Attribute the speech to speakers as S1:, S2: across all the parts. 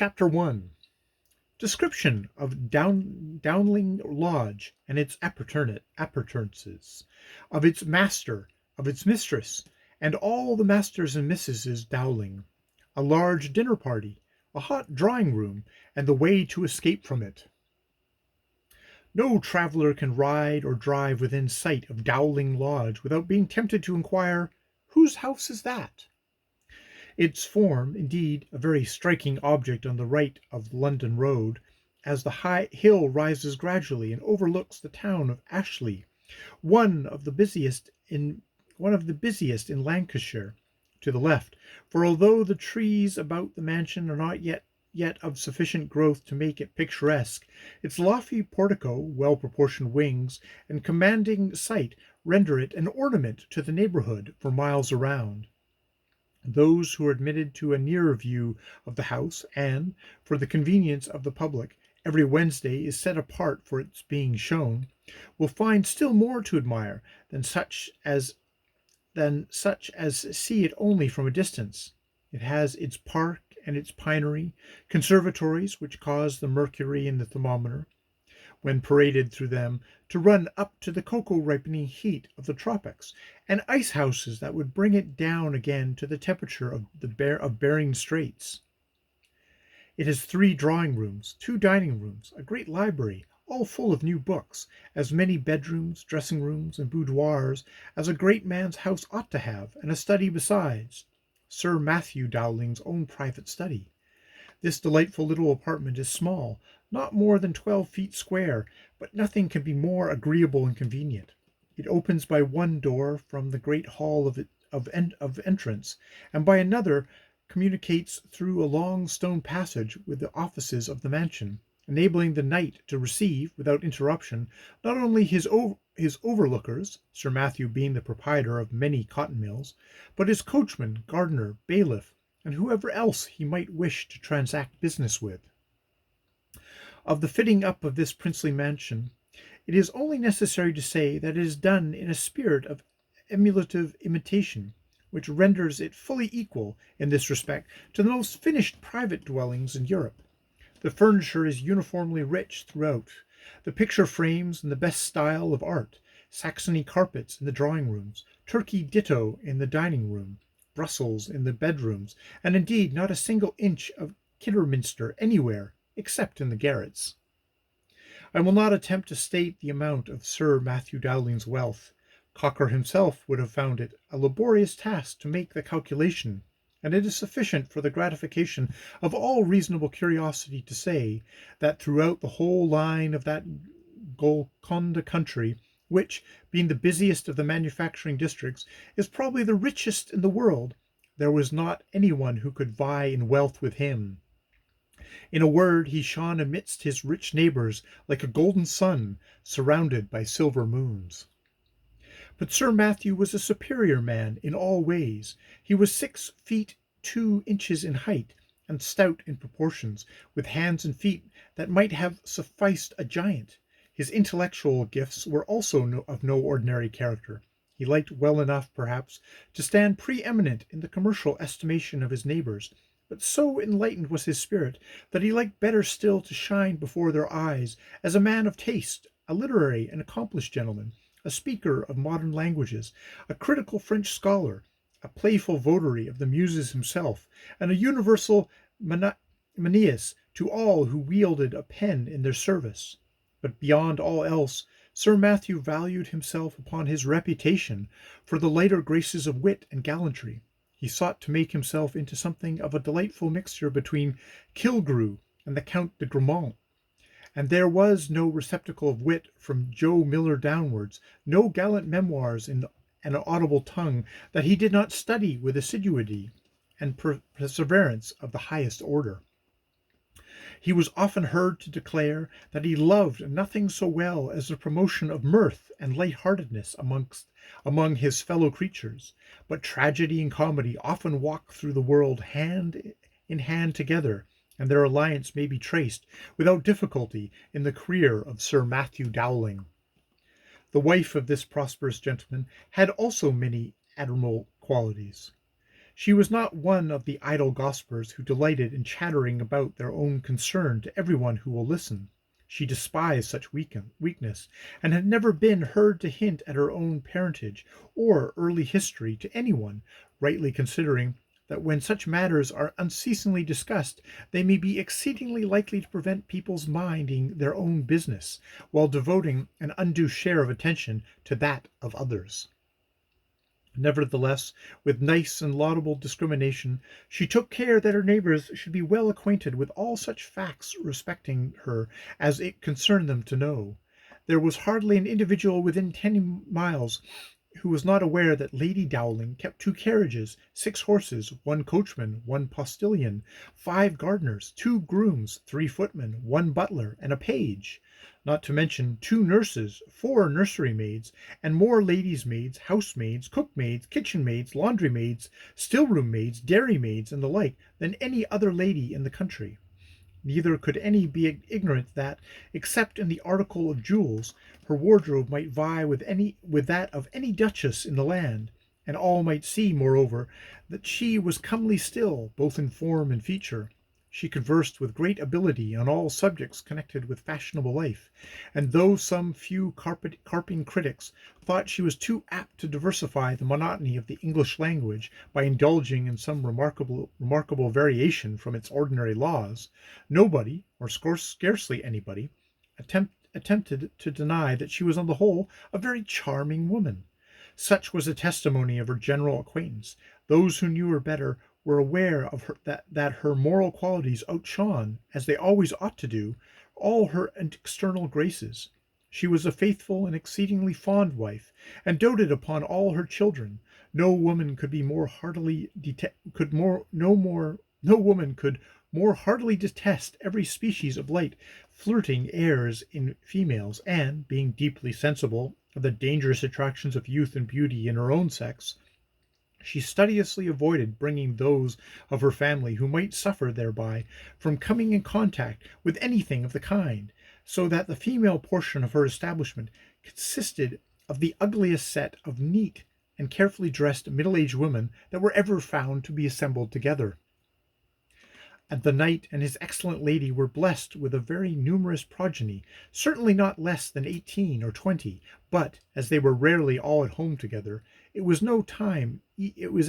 S1: Chapter 1. Description of Dowling Lodge and its appurtenances, of its master, of its mistress, and all the masters and misses Dowling, a large dinner party, a hot drawing room, and the way to escape from it. No traveller can ride or drive within sight of Dowling Lodge without being tempted to inquire, whose house is that? Its form, indeed, a very striking object on the right of the London road, as the high hill rises gradually and overlooks the town of Ashley, one of the busiest in Lancashire, to the left, for although the trees about the mansion are not yet of sufficient growth to make it picturesque, its lofty portico, well proportioned wings, and commanding site render it an ornament to the neighbourhood for miles around. Those who are admitted to a nearer view of the house, and, for the convenience of the public, every Wednesday is set apart for its being shown, will find still more to admire than such as see it only from a distance. It has its park and its pinery, conservatories which cause the mercury in the thermometer, when paraded through them, to run up to the cocoa ripening heat of the tropics, and ice houses that would bring it down again to the temperature of Bering Straits. It has 3 drawing rooms, 2 dining rooms, a great library, all full of new books, as many bedrooms, dressing rooms, and boudoirs as a great man's house ought to have, and a study besides, Sir Matthew Dowling's own private study. This delightful little apartment is small, not more than 12 feet square, but nothing can be more agreeable and convenient. It opens by one door from the great hall of entrance, and by another communicates through a long stone passage with the offices of the mansion, enabling the knight to receive, without interruption, not only his overlookers, Sir Matthew being the proprietor of many cotton mills, but his coachman, gardener, bailiff, and whoever else he might wish to transact business with. Of the fitting up of this princely mansion, it is only necessary to say that it is done in a spirit of emulative imitation, which renders it fully equal, in this respect, to the most finished private dwellings in Europe. The furniture is uniformly rich throughout, the picture frames in the best style of art, Saxony carpets in the drawing rooms, Turkey ditto in the dining room, Brussels in the bedrooms, and indeed not a single inch of Kidderminster anywhere, except in the garrets. I will not attempt to state the amount of Sir Matthew Dowling's wealth. Cocker himself would have found it a laborious task to make the calculation, and it is sufficient for the gratification of all reasonable curiosity to say, that throughout the whole line of that Golconda country, which, being the busiest of the manufacturing districts, is probably the richest in the world, there was not any one who could vie in wealth with him. In a word, he shone amidst his rich neighbours like a golden sun surrounded by silver moons. But Sir Matthew was a superior man in all ways. He was 6 feet 2 inches in height, and stout in proportions, with hands and feet that might have sufficed a giant. His intellectual gifts were also of no ordinary character. He liked well enough, perhaps, to stand pre-eminent in the commercial estimation of his neighbours, but so enlightened was his spirit that he liked better still to shine before their eyes as a man of taste, a literary and accomplished gentleman, a speaker of modern languages, a critical French scholar, a playful votary of the muses himself, and a universal Manius to all who wielded a pen in their service. But beyond all else, Sir Matthew valued himself upon his reputation for the lighter graces of wit and gallantry. He sought to make himself into something of a delightful mixture between Killigrew and the Count de Grammont, and there was no receptacle of wit from Joe Miller downwards, no gallant memoirs in an audible tongue, that he did not study with assiduity and perseverance of the highest order. He was often heard to declare that he loved nothing so well as the promotion of mirth and light-heartedness among his fellow creatures, but tragedy and comedy often walk through the world hand in hand together, and their alliance may be traced without difficulty in the career of Sir Matthew Dowling. The wife of this prosperous gentleman had also many admirable qualities. She was not one of the idle gossipers who delighted in chattering about their own concern to everyone who will listen. She despised such weakness, and had never been heard to hint at her own parentage or early history to anyone, rightly considering that when such matters are unceasingly discussed, they may be exceedingly likely to prevent people's minding their own business, while devoting an undue share of attention to that of others. Nevertheless, with nice and laudable discrimination, she took care that her neighbors should be well acquainted with all such facts respecting her as it concerned them to know. There was hardly an individual within 10 miles who was not aware that Lady Dowling kept 2 carriages, 6 horses, 1 coachman, 1 postilion, 5 gardeners, 2 grooms, 3 footmen, 1 butler, and a page, not to mention 2 nurses, 4 nursery maids, and more ladies' maids, housemaids, cookmaids, kitchen maids, laundry maids, still-room maids, dairy maids, and the like, than any other lady in the country. Neither could any be ignorant that, except in the article of jewels, her wardrobe might vie with that of any duchess in the land, and all might see, moreover, that she was comely still, both in form and feature. She conversed with great ability on all subjects connected with fashionable life, and though some few carping critics thought she was too apt to diversify the monotony of the English language by indulging in some remarkable variation from its ordinary laws, nobody, or scarcely anybody, attempted to deny that she was on the whole a very charming woman. Such was the testimony of her general acquaintance. Those who knew her better were aware of her that her moral qualities outshone, as they always ought to do, all her external graces. She was a faithful and exceedingly fond wife, and doted upon all her children. No woman could be more heartily no woman could more heartily detest every species of light, flirting airs in females, and, being deeply sensible of the dangerous attractions of youth and beauty in her own sex, she studiously avoided bringing those of her family who might suffer thereby from coming in contact with anything of the kind, so that the female portion of her establishment consisted of the ugliest set of neat and carefully dressed middle-aged women that were ever found to be assembled together. And the knight and his excellent lady were blessed with a very numerous progeny, certainly not less than 18 or 20, but, as they were rarely all at home together, it was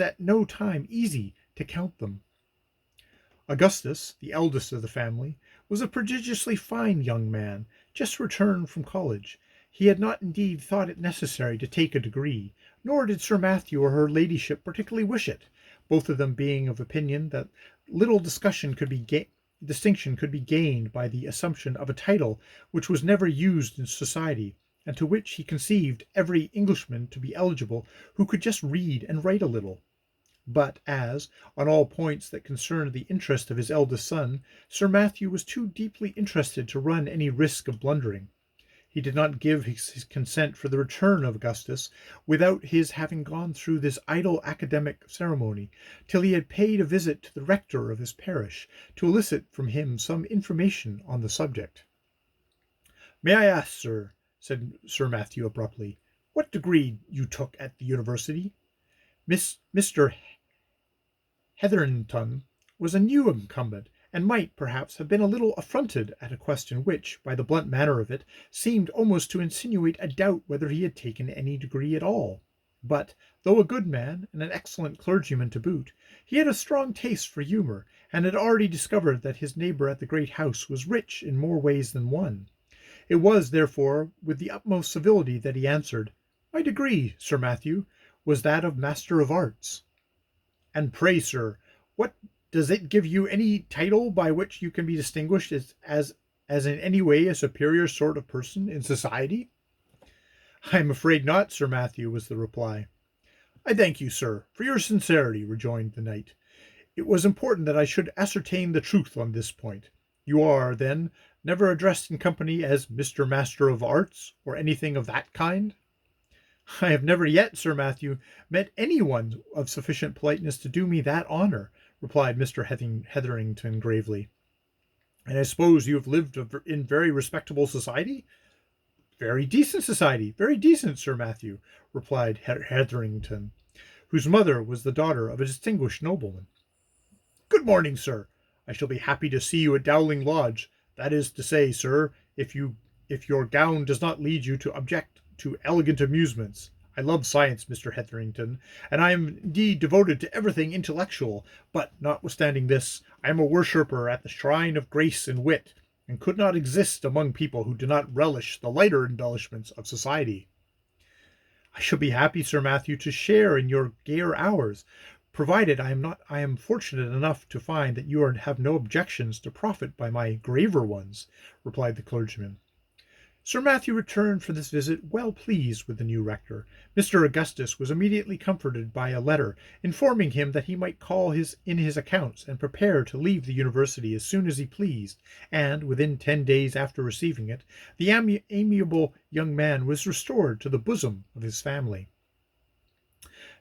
S1: at no time easy to count them. Augustus, the eldest of the family, was a prodigiously fine young man, just returned from college. He had not indeed thought it necessary to take a degree, nor did Sir Matthew or her ladyship particularly wish it, both of them being of opinion that little distinction could be gained by the assumption of a title which was never used in society, and to which he conceived every Englishman to be eligible who could just read and write a little. But as, on all points that concerned the interest of his eldest son, Sir Matthew was too deeply interested to run any risk of blundering, he did not give his consent for the return of Augustus without his having gone through this idle academic ceremony, till he had paid a visit to the rector of his parish, to elicit from him some information on the subject. "May I ask, sir," said Sir Matthew abruptly, "what degree you took at the university?" Mr. Hetherington was a new incumbent, and might, perhaps, have been a little affronted at a question which, by the blunt manner of it, seemed almost to insinuate a doubt whether he had taken any degree at all. But, though a good man, and an excellent clergyman to boot, he had a strong taste for humour, and had already discovered that his neighbour at the great house was rich in more ways than one. It was, therefore, with the utmost civility that he answered, "My degree, Sir Matthew, was that of Master of Arts." "And pray, sir, what does it give you any title by which you can be distinguished as in any way a superior sort of person in society?" "I am afraid not, Sir Matthew," was the reply. "I thank you, sir, for your sincerity," rejoined the knight. "It was important that I should ascertain the truth on this point. You are, then, never addressed in company as Mr. Master of Arts, or anything of that kind?" "I have never yet, Sir Matthew, met any one of sufficient politeness to do me that honour," replied Mr. Hetherington gravely. "And I suppose you have lived in very respectable society?" "Very decent society, very decent, Sir Matthew," replied Hetherington, whose mother was the daughter of a distinguished nobleman. "Good morning, sir. I shall be happy to see you at Dowling Lodge. That is to say, sir, if your gown does not lead you to object to elegant amusements. I love science, Mr. Hetherington, and I am indeed devoted to everything intellectual, but, notwithstanding this, I am a worshipper at the shrine of grace and wit, and could not exist among people who do not relish the lighter embellishments of society." "I shall be happy, Sir Matthew, to share in your gayer hours, provided I am fortunate enough to find that you have no objections to profit by my graver ones," replied the clergyman. Sir Matthew returned from this visit well pleased with the new rector. Mr. Augustus was immediately comforted by a letter informing him that he might call in his accounts and prepare to leave the university as soon as he pleased, and within 10 days after receiving it, the amiable young man was restored to the bosom of his family.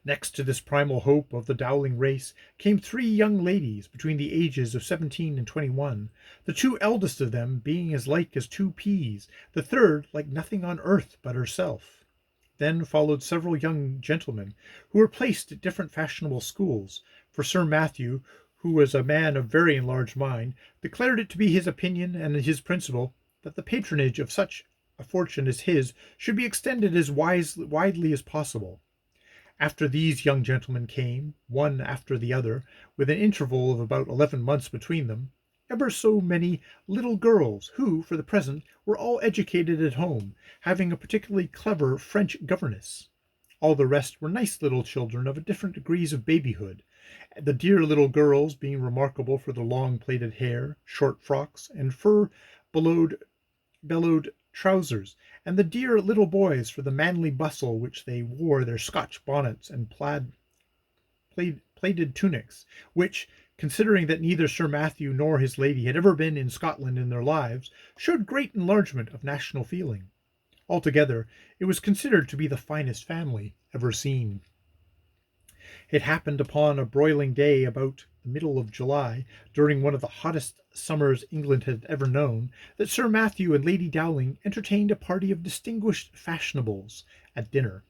S1: Next to this primal hope of the Dowling race came 3 young ladies between the ages of 17 and 21, the 2 eldest of them being as like as 2 peas, the third like nothing on earth but herself. Then followed several young gentlemen, who were placed at different fashionable schools, for Sir Matthew, who was a man of very enlarged mind, declared it to be his opinion and his principle that the patronage of such a fortune as his should be extended as widely as possible. After these young gentlemen came, one after the other, with an interval of about 11 months between them, ever so many little girls, who, for the present, were all educated at home, having a particularly clever French governess. All the rest were nice little children of different degrees of babyhood, the dear little girls being remarkable for their long plaited hair, short frocks, and bellowed trousers, and the dear little boys for the manly bustle which they wore their Scotch bonnets and plaided tunics, which, considering that neither Sir Matthew nor his lady had ever been in Scotland in their lives, showed great enlargement of national feeling. Altogether, it was considered to be the finest family ever seen. It happened upon a broiling day about the middle of July, during one of the hottest summers England had ever known, that Sir Matthew and Lady Dowling entertained a party of distinguished fashionables at dinner.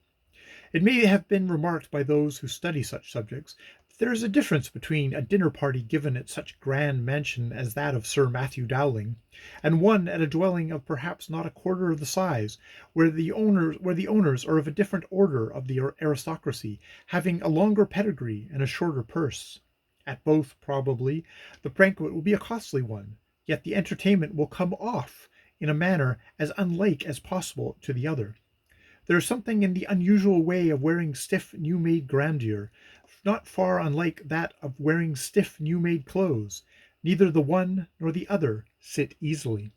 S1: It may have been remarked by those who study such subjects that there is a difference between a dinner party given at such grand mansion as that of Sir Matthew Dowling, and one at a dwelling of perhaps not a quarter of the size, where the owners are of a different order of the aristocracy, having a longer pedigree and a shorter purse. At both, probably, the banquet will be a costly one, yet the entertainment will come off in a manner as unlike as possible to the other. There is something in the unusual way of wearing stiff new-made grandeur, not far unlike that of wearing stiff new-made clothes. Neither the one nor the other sit easily.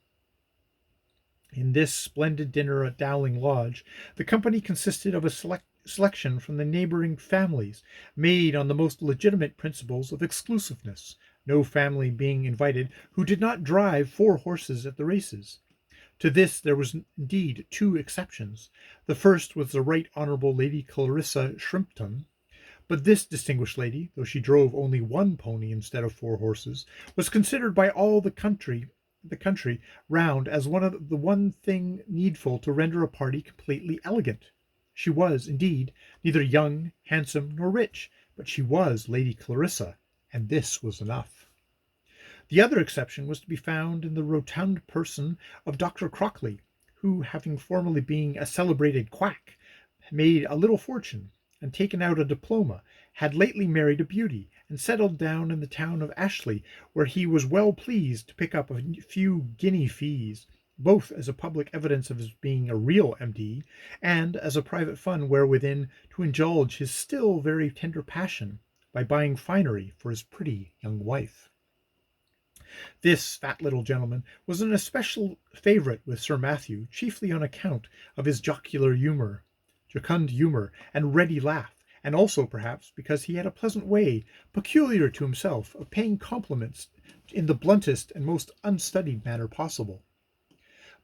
S1: In this splendid dinner at Dowling Lodge, the company consisted of a selection from the neighbouring families, made on the most legitimate principles of exclusiveness, no family being invited who did not drive 4 horses at the races. To this there was indeed 2 exceptions. The first was the Right Honourable Lady Clarissa Shrimpton, but this distinguished lady, though she drove only 1 pony instead of 4 horses, was considered by all the country round as one thing needful to render a party completely elegant. She was, indeed, neither young, handsome, nor rich, but she was Lady Clarissa, and this was enough. The other exception was to be found in the rotund person of Dr. Crockley, who, having formerly been a celebrated quack, made a little fortune, and taken out a diploma, had lately married a beauty, and settled down in the town of Ashley, where he was well pleased to pick up a few guinea fees, both as a public evidence of his being a real M.D., and as a private fund wherewithin to indulge his still very tender passion, by buying finery for his pretty young wife. This fat little gentleman was an especial favourite with Sir Matthew, chiefly on account of his jocund humour, and ready laugh, and also, perhaps, because he had a pleasant way, peculiar to himself, of paying compliments in the bluntest and most unstudied manner possible.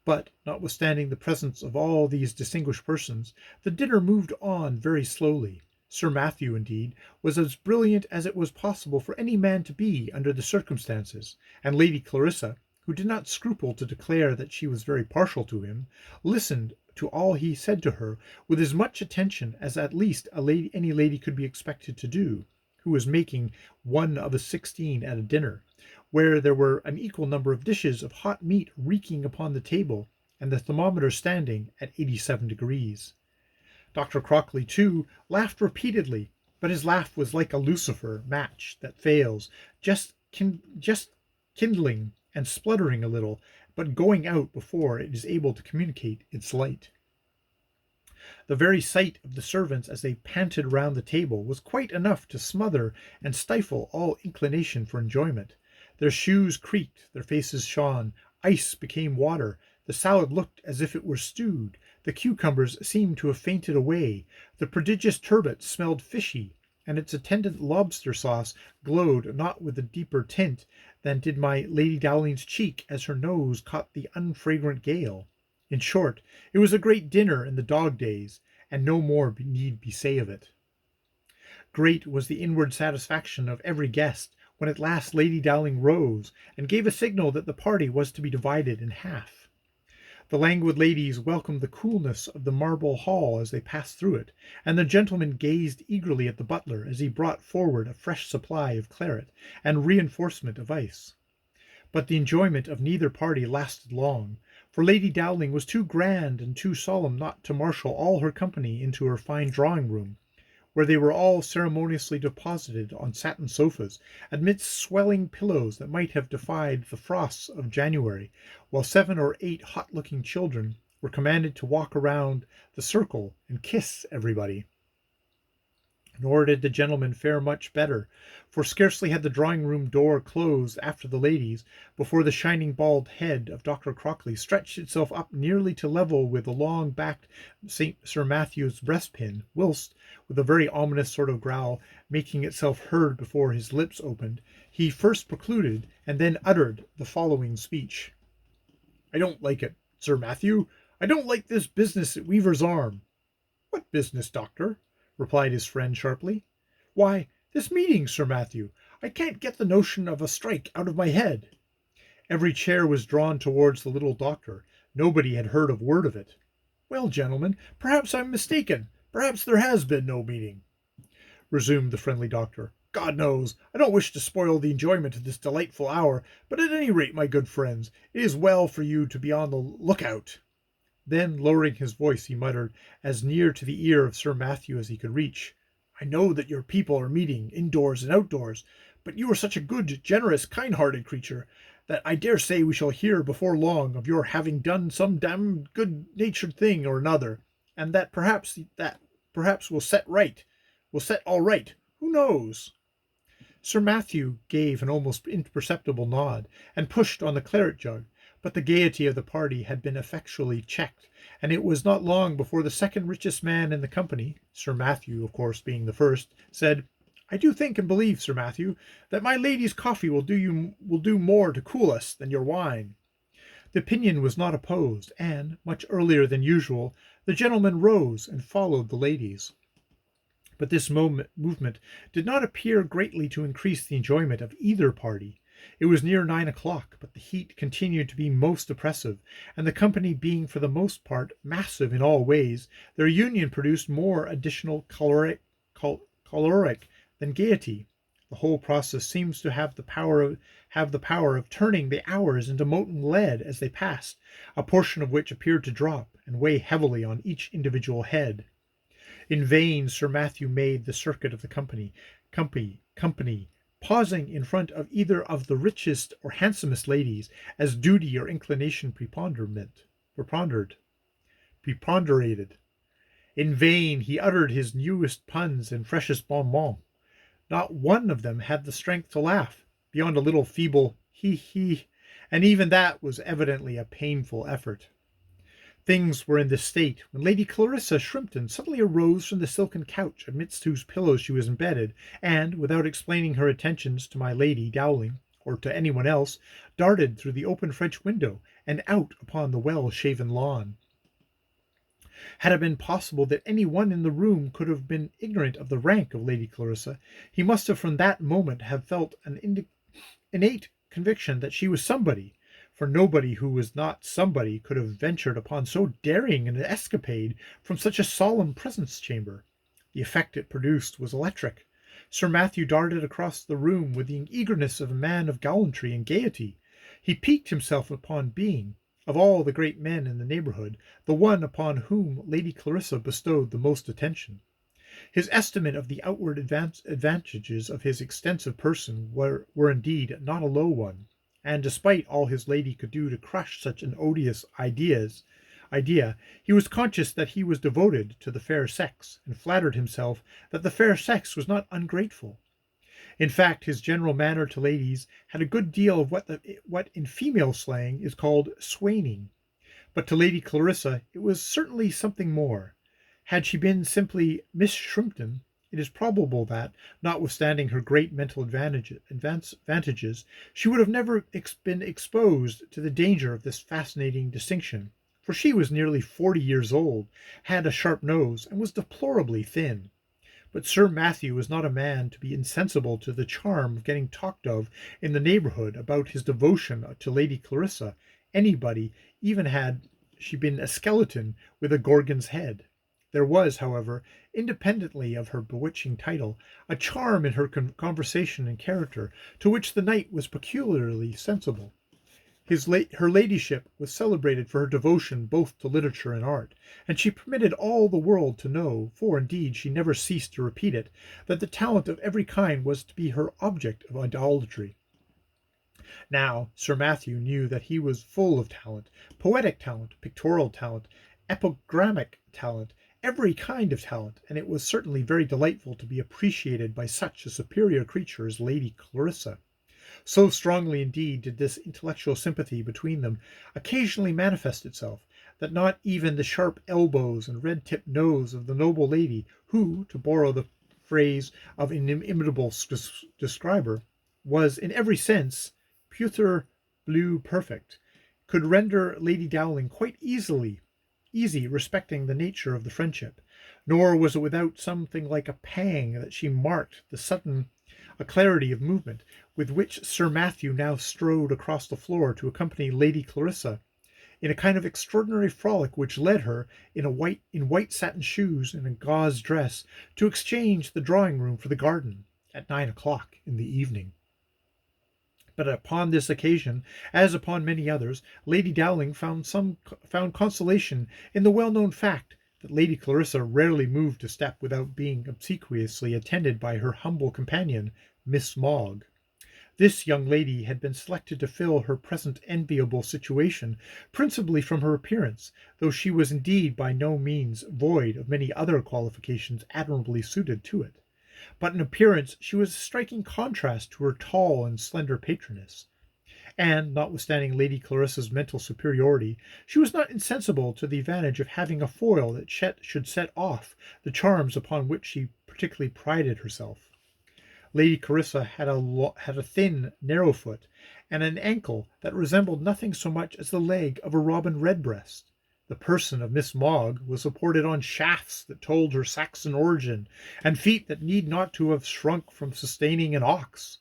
S1: But, notwithstanding the presence of all these distinguished persons, the dinner moved on very slowly. Sir Matthew, indeed, was as brilliant as it was possible for any man to be under the circumstances, and Lady Clarissa, who did not scruple to declare that she was very partial to him, listened to all he said to her with as much attention as at least any lady could be expected to do, who was making one of a 16 at a dinner, where there were an equal number of dishes of hot meat reeking upon the table, and the thermometer standing at 87 degrees. Dr. Crockley, too, laughed repeatedly, but his laugh was like a lucifer match that fails, just kindling and spluttering a little, but going out before it is able to communicate its light. The very sight of the servants as they panted round the table was quite enough to smother and stifle all inclination for enjoyment. Their shoes creaked, their faces shone, ice became water, the salad looked as if it were stewed, the cucumbers seemed to have fainted away, the prodigious turbot smelled fishy, and its attendant lobster sauce glowed not with a deeper tint than did my Lady Dowling's cheek as her nose caught the unfragrant gale. In short, it was a great dinner in the dog days, and no more need be say of it. Great was the inward satisfaction of every guest when at last Lady Dowling rose and gave a signal that the party was to be divided in half. The languid ladies welcomed the coolness of the marble hall as they passed through it, and the gentlemen gazed eagerly at the butler as he brought forward a fresh supply of claret and reinforcement of ice. But the enjoyment of neither party lasted long, for Lady Dowling was too grand and too solemn not to marshal all her company into her fine drawing-room, where they were all ceremoniously deposited on satin sofas, amidst swelling pillows that might have defied the frosts of January, while 7 or 8 hot-looking children were commanded to walk around the circle and kiss everybody. Nor did the gentlemen fare much better, for scarcely had the drawing-room door closed after the ladies, before the shining bald head of Dr. Crockley stretched itself up nearly to level with the long-backed Sir Matthew's breastpin, whilst, with a very ominous sort of growl making itself heard before his lips opened, he first precluded and then uttered the following speech. "I don't like it, Sir Matthew. I don't like this business at Weaver's Arm." "What business, doctor?" replied his friend sharply. "Why, this meeting, Sir Matthew. I can't get the notion of a strike out of my head." Every chair was drawn towards the little doctor. Nobody had heard a word of it. "Well, gentlemen, perhaps I'm mistaken. Perhaps there has been no meeting," resumed the friendly doctor. "God knows, I don't wish to spoil the enjoyment of this delightful hour, but at any rate, my good friends, it is well for you to be on the lookout." Then, lowering his voice, he muttered, as near to the ear of Sir Matthew as he could reach, "I know that your people are meeting, indoors and outdoors, but you are such a good, generous, kind-hearted creature, that I dare say we shall hear before long of your having done some damned good-natured thing or another, and that perhaps will set all right. Who knows?" Sir Matthew gave an almost imperceptible nod, and pushed on the claret jug, but the gaiety of the party had been effectually checked, and it was not long before the second richest man in the company, Sir Matthew, of course, being the first, said, "I do think and believe, Sir Matthew, that my lady's coffee will do more to cool us than your wine." The opinion was not opposed, and, much earlier than usual, the gentlemen rose and followed the ladies. But this movement did not appear greatly to increase the enjoyment of either party. It was near 9 o'clock, but the heat continued to be most oppressive, and the company being for the most part massive in all ways, their union produced more additional caloric than gaiety. The whole process seems to have the power of turning the hours into molten lead as they passed, a portion of which appeared to drop and weigh heavily on each individual head. In vain Sir Matthew made the circuit of the company, pausing in front of either of the richest or handsomest ladies, as duty or inclination preponderated. In vain he uttered his newest puns and freshest bonbons. Not one of them had the strength to laugh, beyond a little feeble he, and even that was evidently a painful effort. Things were in this state when Lady Clarissa Shrimpton suddenly arose from the silken couch amidst whose pillows she was embedded, and, without explaining her attentions to my Lady Dowling, or to anyone else, darted through the open French window and out upon the well-shaven lawn. Had it been possible that any one in the room could have been ignorant of the rank of Lady Clarissa, he must have from that moment have felt an innate conviction that she was somebody, for nobody who was not somebody could have ventured upon so daring an escapade from such a solemn presence chamber. The effect it produced was electric. Sir Matthew darted across the room with the eagerness of a man of gallantry and gaiety. He piqued himself upon being, of all the great men in the neighbourhood, the one upon whom Lady Clarissa bestowed the most attention. His estimate of the outward advantages of his extensive person were indeed not a low one, and despite all his lady could do to crush such an odious idea, he was conscious that he was devoted to the fair sex, and flattered himself that the fair sex was not ungrateful. In fact, his general manner to ladies had a good deal of what in female slang is called swaining. But to Lady Clarissa it was certainly something more. Had she been simply Miss Shrimpton, it is probable that, notwithstanding her great mental advantages, she would have never been exposed to the danger of this fascinating distinction, for she was nearly 40 years old, had a sharp nose, and was deplorably thin. But Sir Matthew was not a man to be insensible to the charm of getting talked of in the neighbourhood about his devotion to Lady Clarissa, anybody, even had she been a skeleton with a Gorgon's head. There was, however, independently of her bewitching title, a charm in her conversation and character to which the knight was peculiarly sensible. Her ladyship was celebrated for her devotion both to literature and art, and she permitted all the world to know, for indeed she never ceased to repeat it, that the talent of every kind was to be her object of idolatry. Now Sir Matthew knew that he was full of talent, poetic talent, pictorial talent, epigrammic talent, every kind of talent, and it was certainly very delightful to be appreciated by such a superior creature as Lady Clarissa. So strongly indeed did this intellectual sympathy between them occasionally manifest itself, that not even the sharp elbows and red-tipped nose of the noble lady, who, to borrow the phrase of an inimitable describer, was in every sense putre bleu perfect, could render Lady Dowling quite easy respecting the nature of the friendship, nor was it without something like a pang that she marked the sudden clarity of movement with which Sir Matthew now strode across the floor to accompany Lady Clarissa in a kind of extraordinary frolic which led her, in white satin shoes and a gauze dress, to exchange the drawing-room for the garden at 9 o'clock in the evening. But upon this occasion, as upon many others, Lady Dowling found consolation in the well-known fact that Lady Clarissa rarely moved a step without being obsequiously attended by her humble companion, Miss Mchl. This young lady had been selected to fill her present enviable situation principally from her appearance, though she was indeed by no means void of many other qualifications admirably suited to it. But in appearance she was a striking contrast to her tall and slender patroness. And, notwithstanding Lady Clarissa's mental superiority, she was not insensible to the advantage of having a foil that should set off the charms upon which she particularly prided herself. Lady Clarissa had a thin, narrow foot, and an ankle that resembled nothing so much as the leg of a robin redbreast. The person of Miss Mchl was supported on shafts that told her Saxon origin, and feet that need not to have shrunk from sustaining an ox.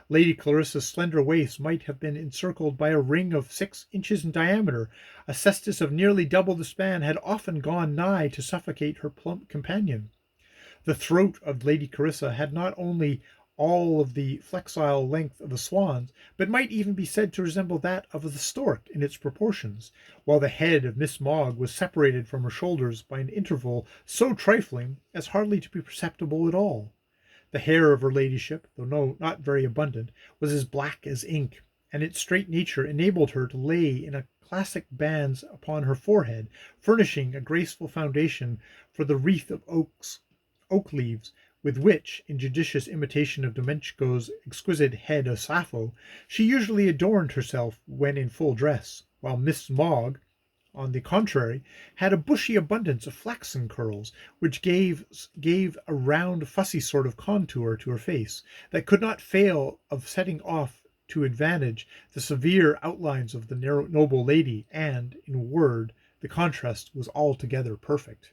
S1: Lady Clarissa's slender waist might have been encircled by a ring of 6 inches in diameter. A cestus of nearly double the span had often gone nigh to suffocate her plump companion. The throat of Lady Clarissa had not only all of the flexile length of a swan's, but might even be said to resemble that of the stork in its proportions, while the head of Miss Mchl was separated from her shoulders by an interval so trifling as hardly to be perceptible at all. The hair of her ladyship, though not very abundant, was as black as ink, and its straight nature enabled her to lay in a classic bands upon her forehead, furnishing a graceful foundation for the wreath of oak leaves, with which, in judicious imitation of Domenico's exquisite head of Sappho, she usually adorned herself when in full dress, while Miss Mchl, on the contrary, had a bushy abundance of flaxen curls, which gave a round, fussy sort of contour to her face, that could not fail of setting off to advantage the severe outlines of the noble lady, and, in a word, the contrast was altogether perfect.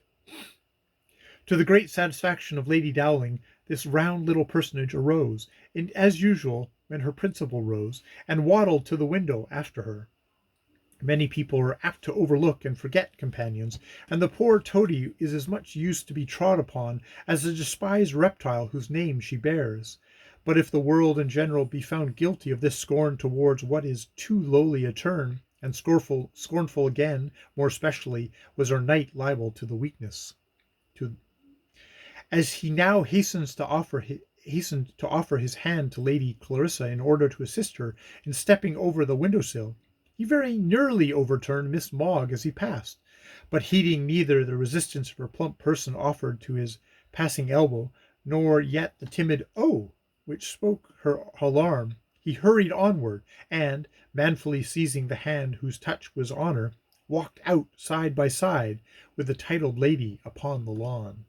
S1: To the great satisfaction of Lady Dowling, this round little personage arose, as usual when her principal rose, and waddled to the window after her. Many people are apt to overlook and forget companions, and the poor toady is as much used to be trod upon as the despised reptile whose name she bears. But if the world in general be found guilty of this scorn towards what is too lowly a turn, and scornful again, more especially, was our knight liable to the weakness. To As he now hastened to offer his hand to Lady Clarissa in order to assist her in stepping over the window sill, he very nearly overturned Miss Mogg as he passed, but heeding neither the resistance her plump person offered to his passing elbow, nor yet the timid "Oh!" which spoke her alarm, he hurried onward, and, manfully seizing the hand whose touch was honour, walked out side by side with the titled lady upon the lawn.